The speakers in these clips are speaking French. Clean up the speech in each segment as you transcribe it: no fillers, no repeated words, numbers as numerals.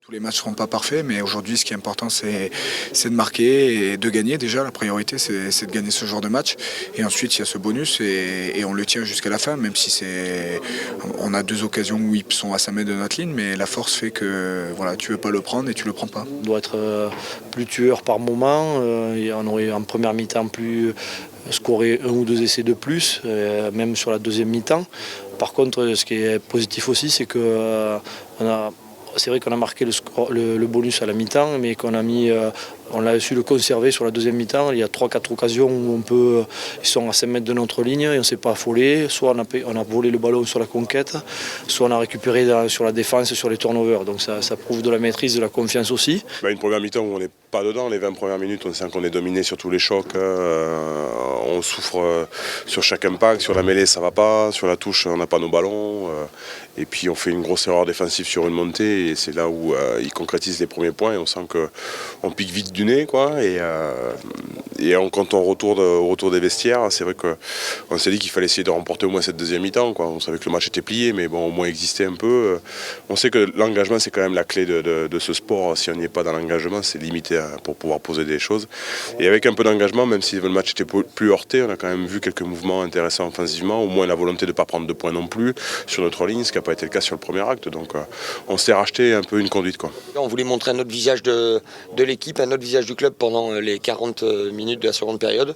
Tous les matchs ne seront pas parfaits, mais aujourd'hui, ce qui est important, c'est de marquer et de gagner. Déjà, la priorité, c'est de gagner ce genre de match. Et ensuite, il y a ce bonus et on le tient jusqu'à la fin, même si on a 2 occasions où ils sont à 5 mètres de notre ligne, mais la force fait que voilà, tu ne veux pas le prendre et tu ne le prends pas. On doit être plus tueur par moment. On aurait en première mi-temps pu scorer 1 ou 2 essais de plus, même sur la deuxième mi-temps. Par contre, ce qui est positif aussi, c'est que c'est vrai qu'on a marqué le bonus à la mi-temps, mais on a su le conserver sur la deuxième mi-temps. Il y a 3-4 occasions où ils sont à 5 mètres de notre ligne et on ne s'est pas affolé. Soit on a volé le ballon sur la conquête, soit on a récupéré sur la défense, sur les turnovers. Donc ça prouve de la maîtrise, de la confiance aussi. Une première mi-temps où on n'est pas dedans, les 20 premières minutes, on sent qu'on est dominé sur tous les chocs. On souffre sur chaque impact, sur la mêlée ça va pas, sur la touche on n'a pas nos ballons. Et puis on fait une grosse erreur défensive sur une montée et c'est là où ils concrétisent les premiers points et on sent qu'on pique vite du nez, quoi. Et quand on retourne au retour des vestiaires, c'est vrai qu'on s'est dit qu'il fallait essayer de remporter au moins cette deuxième mi-temps, quoi. On savait que le match était plié, mais bon, au moins exister un peu. On sait que l'engagement c'est quand même la clé de ce sport. Si on n'y est pas dans l'engagement, c'est limité pour pouvoir poser des choses. Et avec un peu d'engagement, même si le match était plus heurté, on a quand même vu quelques mouvements intéressants offensivement, au moins la volonté de ne pas prendre de points non plus sur notre ligne, ce qui n'a pas été le cas sur le premier acte. Donc on s'est racheté un peu une conduite, quoi. On voulait montrer un autre visage de l'équipe, un autre visage du club pendant les 40 minutes de la seconde période.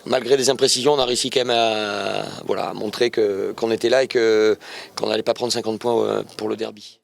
Malgré des imprécisions, on a réussi quand même à montrer qu'on était là et qu'on n'allait pas prendre 50 points pour le derby.